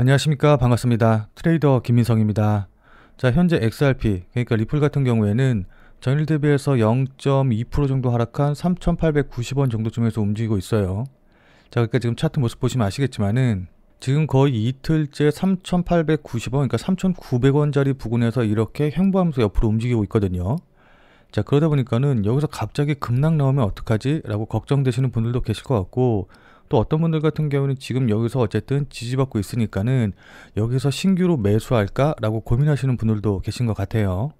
안녕하십니까. 반갑습니다. 트레이더 김민성입니다. 자, 현재 XRP, 그러니까 리플 같은 경우에는 전일 대비해서 0.2% 정도 하락한 3,890원 정도쯤에서 움직이고 있어요. 자, 그러니까 지금 차트 모습 보시면 아시겠지만은 지금 거의 이틀째 3,890원, 그러니까 3,900원짜리 부근에서 이렇게 횡보하면서 옆으로 움직이고 있거든요. 자, 그러다 보니까는 여기서 갑자기 급락 나오면 어떡하지? 라고 걱정되시는 분들도 계실 것 같고, 또 어떤 분들 같은 경우는 지금 여기서 어쨌든 지지받고 있으니까는 여기서 신규로 매수할까? 라고 고민하시는 분들도 계신 것 같아요.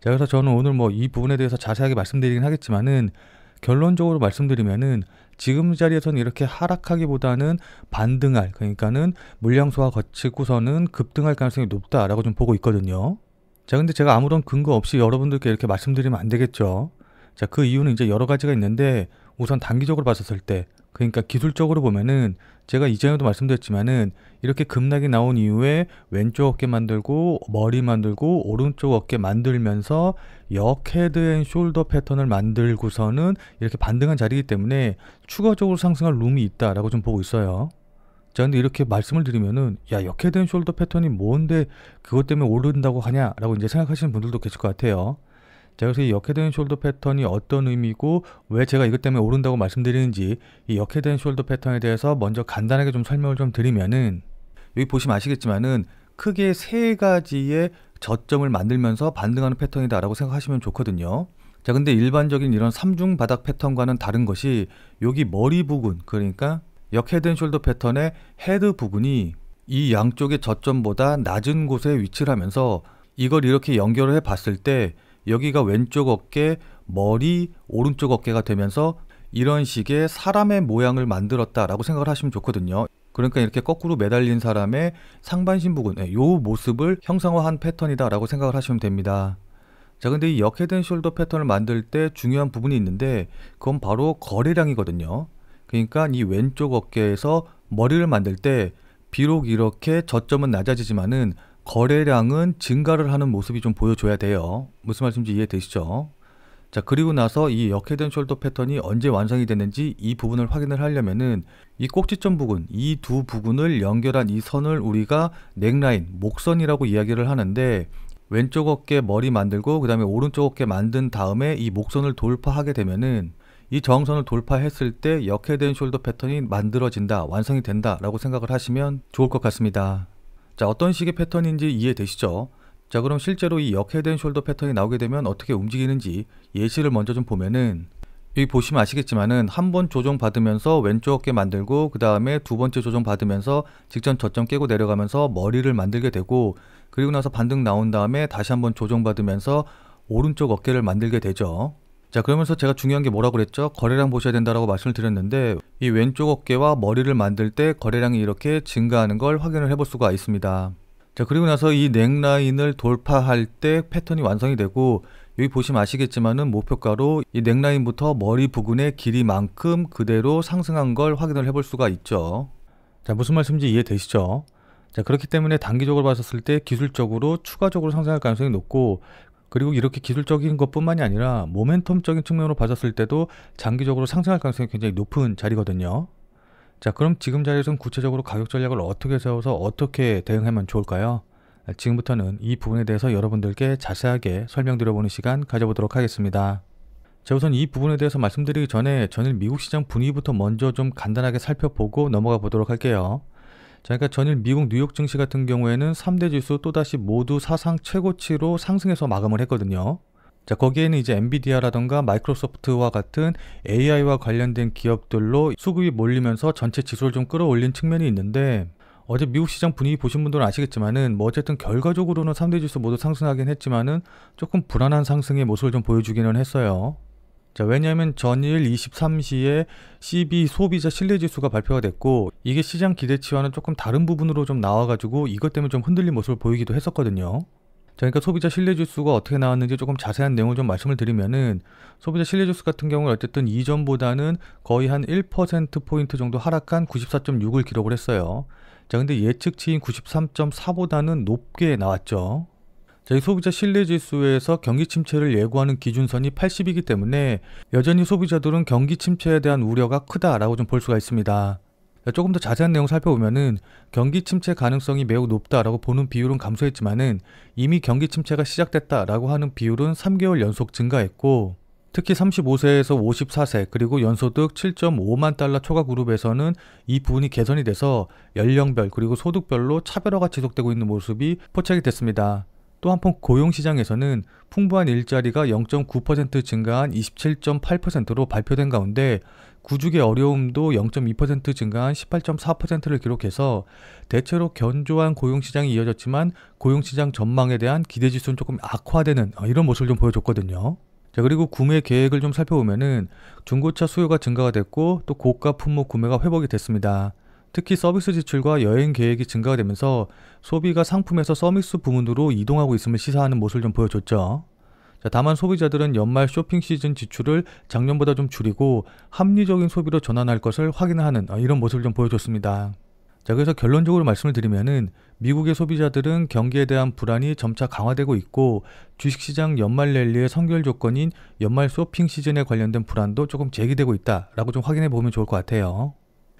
자, 그래서 저는 오늘 이 부분에 대해서 자세하게 말씀드리긴 하겠지만은 결론적으로 말씀드리면은 지금 자리에서는 이렇게 하락하기보다는 반등할, 그러니까는 물량 소화 거치고서는 급등할 가능성이 높다라고 좀 보고 있거든요. 자, 근데 제가 아무런 근거 없이 여러분들께 이렇게 말씀드리면 안 되겠죠. 자, 그 이유는 이제 여러 가지가 있는데, 우선 단기적으로 봤었을 때, 그러니까 기술적으로 보면은 제가 이전에도 말씀드렸지만은 이렇게 급락이 나온 이후에 왼쪽 어깨 만들고 머리 만들고 오른쪽 어깨 만들면서 역 헤드 앤 숄더 패턴을 만들고서는 이렇게 반등한 자리이기 때문에 추가적으로 상승할 룸이 있다라고 좀 보고 있어요. 자, 근데 이렇게 말씀을 드리면은 야, 역 헤드 앤 숄더 패턴이 뭔데 그것 때문에 오른다고 하냐라고 이제 생각하시는 분들도 계실 것 같아요. 자, 그래서 이 역헤드 앤 숄더 패턴이 어떤 의미고 왜 제가 이것 때문에 오른다고 말씀드리는지, 이 역헤드 앤 숄더 패턴에 대해서 먼저 간단하게 좀 설명을 좀 드리면은, 여기 보시면 아시겠지만은 크게 세 가지의 저점을 만들면서 반등하는 패턴이다 라고 생각하시면 좋거든요. 자, 근데 일반적인 이런 삼중 바닥 패턴과는 다른 것이 여기 머리 부분, 그러니까 역헤드 앤 숄더 패턴의 헤드 부분이 이 양쪽의 저점보다 낮은 곳에 위치를 하면서 이걸 이렇게 연결을 해 봤을 때 여기가 왼쪽 어깨, 머리, 오른쪽 어깨가 되면서 이런 식의 사람의 모양을 만들었다라고 생각을 하시면 좋거든요. 그러니까 이렇게 거꾸로 매달린 사람의 상반신 부분, 이 모습을 형상화한 패턴이다라고 생각을 하시면 됩니다. 자, 근데 이 역헤드 앤 숄더 패턴을 만들 때 중요한 부분이 있는데 그건 바로 거래량이거든요. 그러니까 이 왼쪽 어깨에서 머리를 만들 때 비록 이렇게 저점은 낮아지지만은 거래량은 증가를 하는 모습이 좀 보여줘야 돼요. 무슨 말씀인지 이해되시죠? 자, 그리고 나서 이 역헤드 앤 숄더 패턴이 언제 완성이 됐는지 이 부분을 확인을 하려면은 이 꼭지점 부분, 이 두 부분을 연결한 이 선을 우리가 넥라인, 목선이라고 이야기를 하는데, 왼쪽 어깨 머리 만들고 그 다음에 오른쪽 어깨 만든 다음에 이 목선을 돌파하게 되면은 이 저항선을 돌파했을 때 역헤드 앤 숄더 패턴이 만들어진다, 완성이 된다 라고 생각을 하시면 좋을 것 같습니다. 자, 어떤 식의 패턴인지 이해되시죠? 자, 그럼 실제로 이 역헤드 앤 숄더 패턴이 나오게 되면 어떻게 움직이는지 예시를 먼저 좀 보면은, 여기 보시면 아시겠지만은 한 번 조정 받으면서 왼쪽 어깨 만들고 그 다음에 두 번째 조정 받으면서 직전 저점 깨고 내려가면서 머리를 만들게 되고, 그리고 나서 반등 나온 다음에 다시 한번 조정 받으면서 오른쪽 어깨를 만들게 되죠. 자, 그러면서 제가 중요한 게 뭐라고 그랬죠? 거래량 보셔야 된다라고 말씀을 드렸는데, 이 왼쪽 어깨와 머리를 만들 때 거래량이 이렇게 증가하는 걸 확인을 해볼 수가 있습니다. 자, 그리고 나서 이 넥라인을 돌파할 때 패턴이 완성이 되고, 여기 보시면 아시겠지만은 목표가로 이 넥라인부터 머리 부근의 길이만큼 그대로 상승한 걸 확인을 해볼 수가 있죠. 자, 무슨 말씀인지 이해되시죠? 자, 그렇기 때문에 단기적으로 봤었을 때 기술적으로 추가적으로 상승할 가능성이 높고, 그리고 이렇게 기술적인 것뿐만이 아니라 모멘텀적인 측면으로 봤었을 때도 장기적으로 상승할 가능성이 굉장히 높은 자리거든요. 자, 그럼 지금 자리에서는 구체적으로 가격 전략을 어떻게 세워서 어떻게 대응하면 좋을까요? 지금부터는 이 부분에 대해서 여러분들께 자세하게 설명드려보는 시간 가져보도록 하겠습니다. 자, 우선 이 부분에 대해서 말씀드리기 전에 전일 미국 시장 분위기부터 먼저 좀 간단하게 살펴보고 넘어가 보도록 할게요. 자, 그러니까 전일 미국 뉴욕 증시 같은 경우에는 3대 지수 또다시 모두 사상 최고치로 상승해서 마감을 했거든요. 자, 거기에는 이제 엔비디아라던가 마이크로소프트와 같은 AI와 관련된 기업들로 수급이 몰리면서 전체 지수를 좀 끌어올린 측면이 있는데, 어제 미국 시장 분위기 보신 분들은 아시겠지만은 어쨌든 결과적으로는 3대 지수 모두 상승하긴 했지만은 조금 불안한 상승의 모습을 좀 보여주기는 했어요. 자, 왜냐하면 전일 23시에 CB 소비자 신뢰지수가 발표가 됐고, 이게 시장 기대치와는 조금 다른 부분으로 좀 나와가지고 이것 때문에 좀 흔들린 모습을 보이기도 했었거든요. 자, 그러니까 소비자 신뢰지수가 어떻게 나왔는지 조금 자세한 내용을 좀 말씀을 드리면은, 소비자 신뢰지수 같은 경우는 어쨌든 이전보다는 거의 한 1%포인트 정도 하락한 94.6을 기록을 했어요. 자, 근데 예측치인 93.4보다는 높게 나왔죠. 자, 이 소비자 신뢰지수에서 경기 침체를 예고하는 기준선이 80이기 때문에 여전히 소비자들은 경기 침체에 대한 우려가 크다라고 좀 볼 수가 있습니다. 조금 더 자세한 내용 살펴보면은 경기 침체 가능성이 매우 높다라고 보는 비율은 감소했지만은 이미 경기 침체가 시작됐다라고 하는 비율은 3개월 연속 증가했고, 특히 35세에서 54세 그리고 연소득 7.5만 달러 초과 그룹에서는 이 부분이 개선이 돼서 연령별 그리고 소득별로 차별화가 지속되고 있는 모습이 포착이 됐습니다. 또 한편 고용시장에서는 풍부한 일자리가 0.9% 증가한 27.8%로 발표된 가운데 구직의 어려움도 0.2% 증가한 18.4%를 기록해서 대체로 견조한 고용시장이 이어졌지만 고용시장 전망에 대한 기대지수는 조금 악화되는 이런 모습을 좀 보여줬거든요. 자, 그리고 구매 계획을 좀 살펴보면은 중고차 수요가 증가가 됐고 또 고가 품목 구매가 회복이 됐습니다. 특히 서비스 지출과 여행 계획이 증가가 되면서 소비가 상품에서 서비스 부문으로 이동하고 있음을 시사하는 모습을 좀 보여줬죠. 자, 다만 소비자들은 연말 쇼핑 시즌 지출을 작년보다 좀 줄이고 합리적인 소비로 전환할 것을 확인하는 이런 모습을 좀 보여줬습니다. 자, 그래서 결론적으로 말씀을 드리면은 미국의 소비자들은 경기에 대한 불안이 점차 강화되고 있고 주식시장 연말 랠리의 선결 조건인 연말 쇼핑 시즌에 관련된 불안도 조금 제기되고 있다라고 좀 확인해 보면 좋을 것 같아요.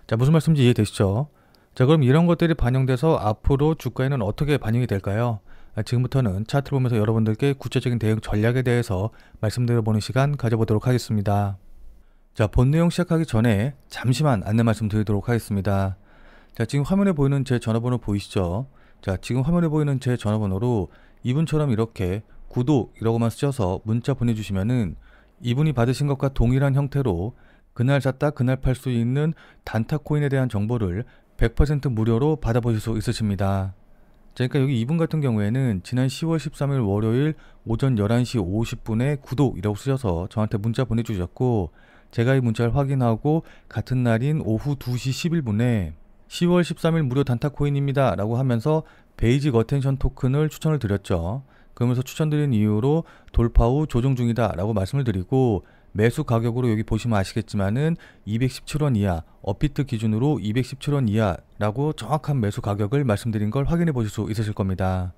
자, 무슨 말씀인지 이해되시죠? 자, 그럼 이런 것들이 반영돼서 앞으로 주가에는 어떻게 반영이 될까요? 지금부터는 차트를 보면서 여러분들께 구체적인 대응 전략에 대해서 말씀드려보는 시간 가져보도록 하겠습니다. 자, 본 내용 시작하기 전에 잠시만 안내 말씀드리도록 하겠습니다. 자, 지금 화면에 보이는 제 전화번호 보이시죠? 자, 지금 화면에 보이는 제 전화번호로 이분처럼 이렇게 구독이라고만 쓰셔서 문자 보내주시면은 이분이 받으신 것과 동일한 형태로 그날 샀다 그날 팔 수 있는 단타코인에 대한 정보를 100% 무료로 받아보실 수 있으십니다. 자, 그러니까 여기 이분 같은 경우에는 지난 10월 13일 월요일 오전 11시 50분에 구독이라고 쓰셔서 저한테 문자 보내주셨고, 제가 이 문자를 확인하고 같은 날인 오후 2시 11분에 10월 13일 무료 단타코인입니다 라고 하면서 베이직 어텐션 토큰을 추천을 드렸죠. 그러면서 추천드린 이유로 돌파 후 조정 중이다 라고 말씀을 드리고, 매수 가격으로 여기 보시면 아시겠지만은 217원 이하, 업비트 기준으로 217원 이하라고 정확한 매수 가격을 말씀드린 걸 확인해 보실 수 있으실 겁니다.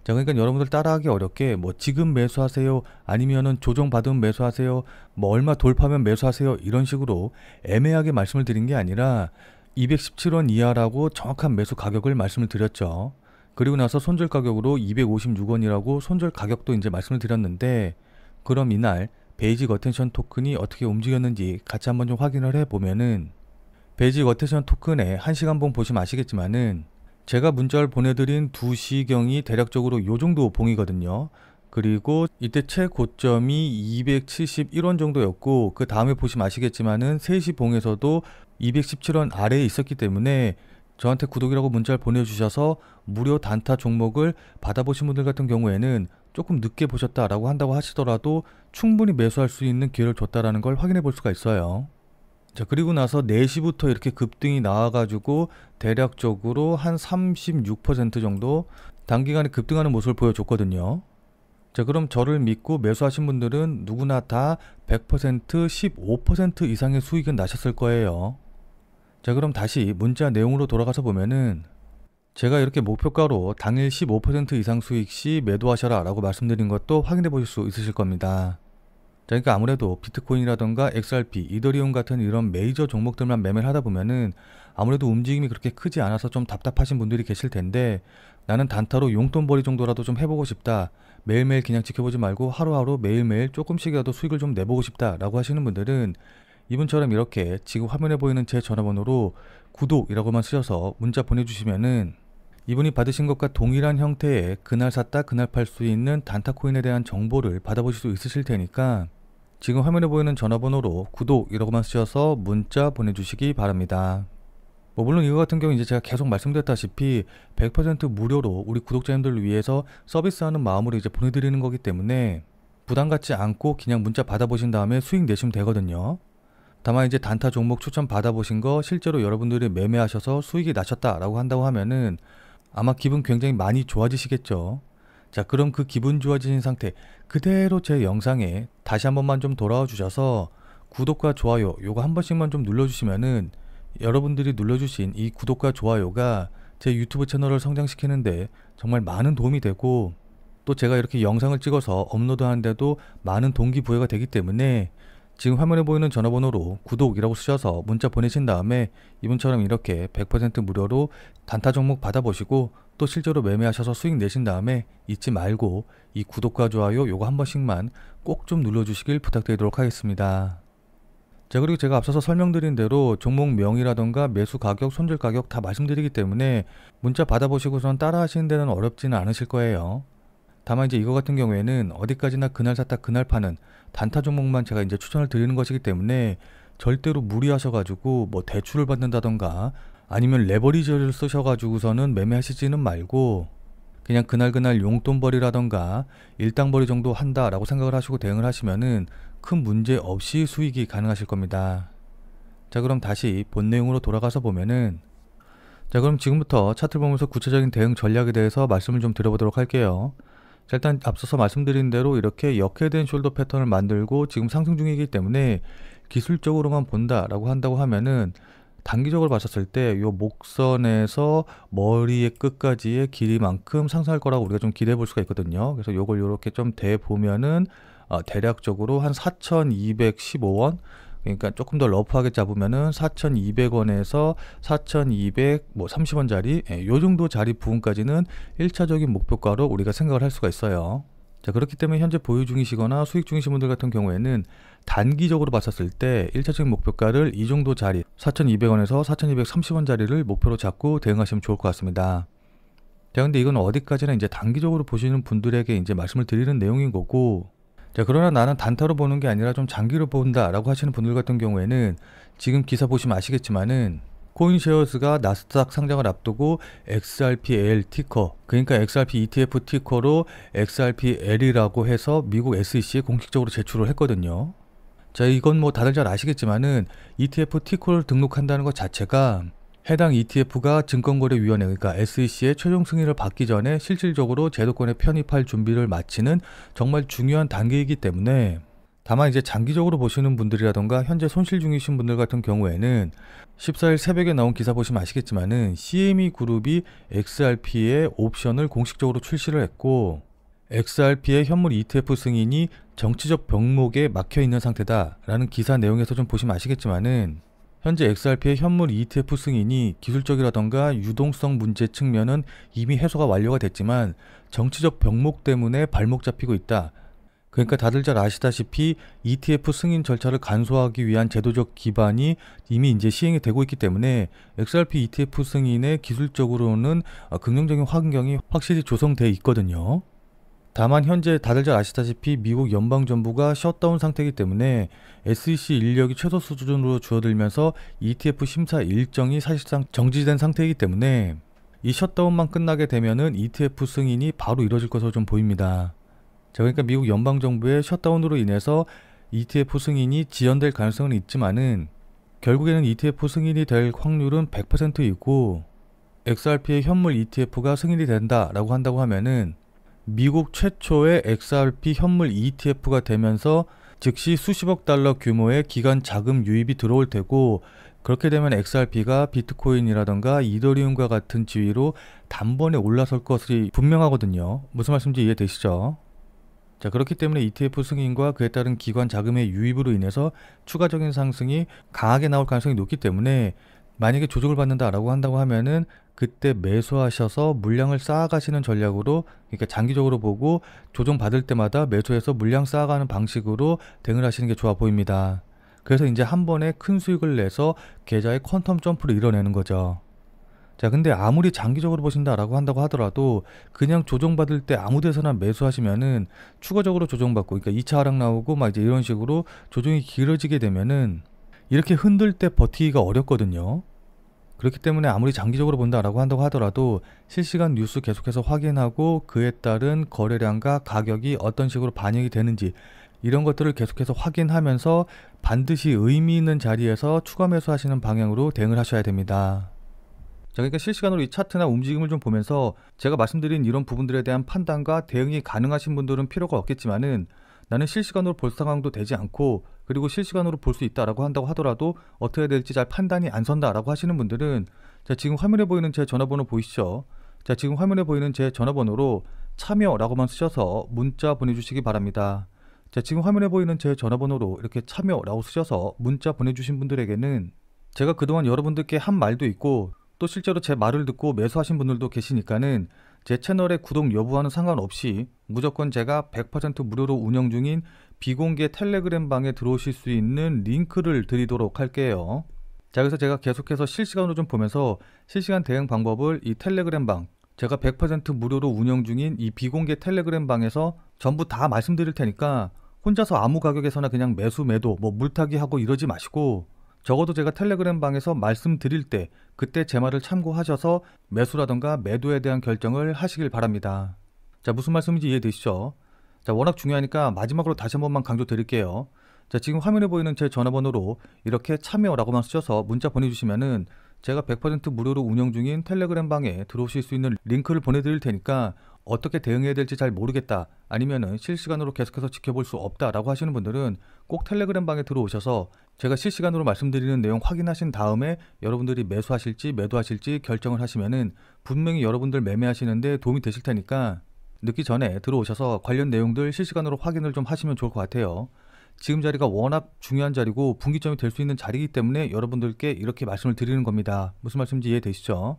자, 그러니까 여러분들 따라하기 어렵게 뭐 지금 매수하세요, 아니면은 조정 받으면 매수하세요, 뭐 얼마 돌파하면 매수하세요 이런 식으로 애매하게 말씀을 드린 게 아니라 217원 이하라고 정확한 매수 가격을 말씀을 드렸죠. 그리고 나서 손절 가격으로 256원이라고 손절 가격도 이제 말씀을 드렸는데, 그럼 이날 베이직 어텐션 토큰이 어떻게 움직였는지 같이 한번 좀 확인을 해보면은, 베이직 어텐션 토큰의 1시간봉 보시면 아시겠지만은 제가 문자를 보내드린 2시경이 대략적으로 요 정도 봉이거든요. 그리고 이때 최고점이 271원 정도였고, 그 다음에 보시면 아시겠지만은 3시 봉에서도 217원 아래에 있었기 때문에 저한테 구독이라고 문자를 보내주셔서 무료 단타 종목을 받아보신 분들 같은 경우에는 조금 늦게 보셨다라고 한다고 하시더라도 충분히 매수할 수 있는 기회를 줬다라는 걸 확인해 볼 수가 있어요. 자, 그리고 나서 4시부터 이렇게 급등이 나와가지고 대략적으로 한 36% 정도 단기간에 급등하는 모습을 보여줬거든요. 자, 그럼 저를 믿고 매수하신 분들은 누구나 다 100%, 15% 이상의 수익은 나셨을 거예요. 자, 그럼 다시 문자 내용으로 돌아가서 보면은 제가 이렇게 목표가로 당일 15% 이상 수익 시 매도하셔라 라고 말씀드린 것도 확인해 보실 수 있으실 겁니다. 자, 그러니까 아무래도 비트코인이라던가 XRP, 이더리움 같은 이런 메이저 종목들만 매매를 하다 보면은 아무래도 움직임이 그렇게 크지 않아서 좀 답답하신 분들이 계실 텐데, 나는 단타로 용돈벌이 정도라도 좀 해보고 싶다, 매일매일 그냥 지켜보지 말고 하루하루 매일매일 조금씩이라도 수익을 좀 내보고 싶다 라고 하시는 분들은 이분처럼 이렇게 지금 화면에 보이는 제 전화번호로 구독이라고만 쓰셔서 문자 보내주시면은 이분이 받으신 것과 동일한 형태의 그날 샀다 그날 팔 수 있는 단타코인에 대한 정보를 받아보실 수 있으실 테니까 지금 화면에 보이는 전화번호로 구독이라고만 쓰셔서 문자 보내주시기 바랍니다. 뭐 물론 이거 같은 경우 이제 제가 계속 말씀드렸다시피 100% 무료로 우리 구독자님들을 위해서 서비스하는 마음으로 이제 보내드리는 거기 때문에 부담 갖지 않고 그냥 문자 받아보신 다음에 수익 내시면 되거든요. 다만 이제 단타 종목 추천 받아보신 거 실제로 여러분들이 매매하셔서 수익이 나셨다라고 한다고 하면은 아마 기분 굉장히 많이 좋아지시겠죠. 자, 그럼 그 기분 좋아지신 상태 그대로 제 영상에 다시 한 번만 좀 돌아와 주셔서 구독과 좋아요 요거 한 번씩만 좀 눌러주시면은 여러분들이 눌러주신 이 구독과 좋아요가 제 유튜브 채널을 성장시키는데 정말 많은 도움이 되고, 또 제가 이렇게 영상을 찍어서 업로드하는데도 많은 동기부여가 되기 때문에 지금 화면에 보이는 전화번호로 구독이라고 쓰셔서 문자 보내신 다음에 이분처럼 이렇게 100% 무료로 단타 종목 받아보시고 또 실제로 매매하셔서 수익 내신 다음에 잊지 말고 이 구독과 좋아요 요거 한 번씩만 꼭 좀 눌러주시길 부탁드리도록 하겠습니다. 자, 그리고 제가 앞서서 설명드린 대로 종목명이라던가 매수 가격, 손절 가격 다 말씀드리기 때문에 문자 받아보시고선 따라 하시는 데는 어렵지는 않으실 거예요. 다만 이제 이거 같은 경우에는 어디까지나 그날 샀다 그날 파는 단타 종목만 제가 이제 추천을 드리는 것이기 때문에 절대로 무리하셔가지고 뭐 대출을 받는다던가 아니면 레버리지를 쓰셔가지고서는 매매하시지는 말고 그냥 그날 용돈벌이라던가 일당벌이 정도 한다라고 생각을 하시고 대응을 하시면은 큰 문제 없이 수익이 가능하실 겁니다. 자, 그럼 다시 본 내용으로 돌아가서 보면은 자, 그럼 지금부터 차트를 보면서 구체적인 대응 전략에 대해서 말씀을 좀 드려보도록 할게요. 자, 일단 앞서서 말씀드린 대로 이렇게 역회된 숄더 패턴을 만들고 지금 상승 중이기 때문에 기술적으로만 본다라고 한다고 하면은 단기적으로 봤었을 때 요 목선에서 머리의 끝까지의 길이만큼 상승할 거라고 우리가 좀 기대해 볼 수가 있거든요. 그래서 요걸 요렇게 좀 대 보면은 대략적으로 한 4,215원, 그러니까 조금 더 러프하게 잡으면은 4,200원에서 4,230원짜리 요 정도 자리 부분까지는 1차적인 목표가로 우리가 생각을 할 수가 있어요. 자, 그렇기 때문에 현재 보유 중이시거나 수익 중이신 분들 같은 경우에는 단기적으로 봤었을 때 1차적인 목표가를 이 정도 자리 4,200원에서 4,230원 자리를 목표로 잡고 대응하시면 좋을 것 같습니다. 자, 근데 이건 어디까지나 이제 단기적으로 보시는 분들에게 이제 말씀을 드리는 내용인 거고, 자, 그러나 나는 단타로 보는 게 아니라 좀 장기로 본다 라고 하시는 분들 같은 경우에는 지금 기사 보시면 아시겠지만은 코인쉐어스가 나스닥 상장을 앞두고 XRPL 티커, 그러니까 XRP ETF 티커로 XRPL이라고 해서 미국 SEC에 공식적으로 제출을 했거든요. 자, 이건 뭐 다들 잘 아시겠지만은 ETF 티커를 등록한다는 것 자체가 해당 ETF가 증권거래위원회, 그러니까 SEC의 최종 승인을 받기 전에 실질적으로 제도권에 편입할 준비를 마치는 정말 중요한 단계이기 때문에, 다만 이제 장기적으로 보시는 분들이라던가 현재 손실 중이신 분들 같은 경우에는 14일 새벽에 나온 기사 보시면 아시겠지만은 CME 그룹이 XRP의 옵션을 공식적으로 출시를 했고, XRP의 현물 ETF 승인이 정치적 병목에 막혀 있는 상태다 라는 기사 내용에서 좀 보시면 아시겠지만은 현재 XRP의 현물 ETF 승인이 기술적이라던가 유동성 문제 측면은 이미 해소가 완료가 됐지만 정치적 병목 때문에 발목 잡히고 있다. 그러니까 다들 잘 아시다시피 ETF 승인 절차를 간소화하기 위한 제도적 기반이 이미 이제 시행이 되고 있기 때문에 XRP ETF 승인의 기술적으로는 긍정적인 환경이 확실히 조성되어 있거든요. 다만 현재 다들 잘 아시다시피 미국 연방정부가 셧다운 상태이기 때문에 SEC 인력이 최소 수준으로 줄어들면서 ETF 심사 일정이 사실상 정지된 상태이기 때문에 이 셧다운만 끝나게 되면은 ETF 승인이 바로 이루어질 것으로 좀 보입니다. 자, 그러니까 미국 연방정부의 셧다운으로 인해서 ETF 승인이 지연될 가능성은 있지만은 결국에는 ETF 승인이 될 확률은 100%이고, XRP의 현물 ETF가 승인이 된다라고 한다고 하면은 미국 최초의 XRP 현물 ETF가 되면서 즉시 수십억 달러 규모의 기관 자금 유입이 들어올 테고, 그렇게 되면 XRP가 비트코인이라던가 이더리움과 같은 지위로 단번에 올라설 것이 분명하거든요. 무슨 말씀인지 이해되시죠? 자, 그렇기 때문에 ETF 승인과 그에 따른 기관 자금의 유입으로 인해서 추가적인 상승이 강하게 나올 가능성이 높기 때문에 만약에 조정을 받는다라고 한다고 하면은 그때 매수하셔서 물량을 쌓아가시는 전략으로, 그러니까 장기적으로 보고 조정 받을 때마다 매수해서 물량 쌓아가는 방식으로 대응을 하시는 게 좋아 보입니다. 그래서 이제 한 번에 큰 수익을 내서 계좌의 퀀텀 점프를 이뤄내는 거죠. 자, 근데 아무리 장기적으로 보신다라고 한다고 하더라도 그냥 조정받을 때 아무 데서나 매수하시면은 추가적으로 조정받고, 그러니까 2차 하락 나오고 막 이제 이런 식으로 조정이 길어지게 되면은 이렇게 흔들 때 버티기가 어렵거든요. 그렇기 때문에 아무리 장기적으로 본다라고 한다고 하더라도 실시간 뉴스 계속해서 확인하고 그에 따른 거래량과 가격이 어떤 식으로 반영이 되는지 이런 것들을 계속해서 확인하면서 반드시 의미 있는 자리에서 추가 매수하시는 방향으로 대응을 하셔야 됩니다. 자, 그러니까 실시간으로 이 차트나 움직임을 좀 보면서 제가 말씀드린 이런 부분들에 대한 판단과 대응이 가능하신 분들은 필요가 없겠지만은 나는 실시간으로 볼 상황도 되지 않고 그리고 실시간으로 볼 수 있다라고 한다고 하더라도 어떻게 해야 될지 잘 판단이 안 선다라고 하시는 분들은 자, 지금 화면에 보이는 제 전화번호 보이시죠? 자, 지금 화면에 보이는 제 전화번호로 참여라고만 쓰셔서 문자 보내주시기 바랍니다. 자, 지금 화면에 보이는 제 전화번호로 이렇게 참여라고 쓰셔서 문자 보내주신 분들에게는 제가 그동안 여러분들께 한 말도 있고 또 실제로 제 말을 듣고 매수하신 분들도 계시니까는 제 채널의 구독 여부와는 상관없이 무조건 제가 100% 무료로 운영 중인 비공개 텔레그램 방에 들어오실 수 있는 링크를 드리도록 할게요. 자, 그래서 제가 계속해서 실시간으로 좀 보면서 실시간 대응 방법을 이 텔레그램 방, 제가 100% 무료로 운영 중인 이 비공개 텔레그램 방에서 전부 다 말씀드릴 테니까 혼자서 아무 가격에서나 그냥 매수 매도 뭐 물타기 하고 이러지 마시고, 적어도 제가 텔레그램 방에서 말씀드릴 때 그때 제 말을 참고하셔서 매수라던가 매도에 대한 결정을 하시길 바랍니다. 자, 무슨 말씀인지 이해되시죠? 자, 워낙 중요하니까 마지막으로 다시 한 번만 강조 드릴게요. 자, 지금 화면에 보이는 제 전화번호로 이렇게 참여라고만 쓰셔서 문자 보내주시면은 제가 100% 무료로 운영 중인 텔레그램 방에 들어오실 수 있는 링크를 보내드릴 테니까 어떻게 대응해야 될지 잘 모르겠다, 아니면은 실시간으로 계속해서 지켜볼 수 없다 라고 하시는 분들은 꼭 텔레그램 방에 들어오셔서 제가 실시간으로 말씀드리는 내용 확인하신 다음에 여러분들이 매수하실지 매도하실지 결정을 하시면은 분명히 여러분들 매매하시는데 도움이 되실 테니까 늦기 전에 들어오셔서 관련 내용들 실시간으로 확인을 좀 하시면 좋을 것 같아요. 지금 자리가 워낙 중요한 자리고 분기점이 될 수 있는 자리이기 때문에 여러분들께 이렇게 말씀을 드리는 겁니다. 무슨 말씀인지 이해되시죠?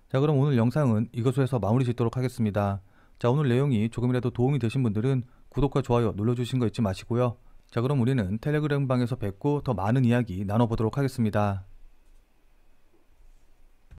자, 그럼 오늘 영상은 이것으로 해서 마무리 짓도록 하겠습니다. 자, 오늘 내용이 조금이라도 도움이 되신 분들은 구독과 좋아요 눌러주신 거 잊지 마시고요. 자, 그럼 우리는 텔레그램 방에서 뵙고 더 많은 이야기 나눠보도록 하겠습니다.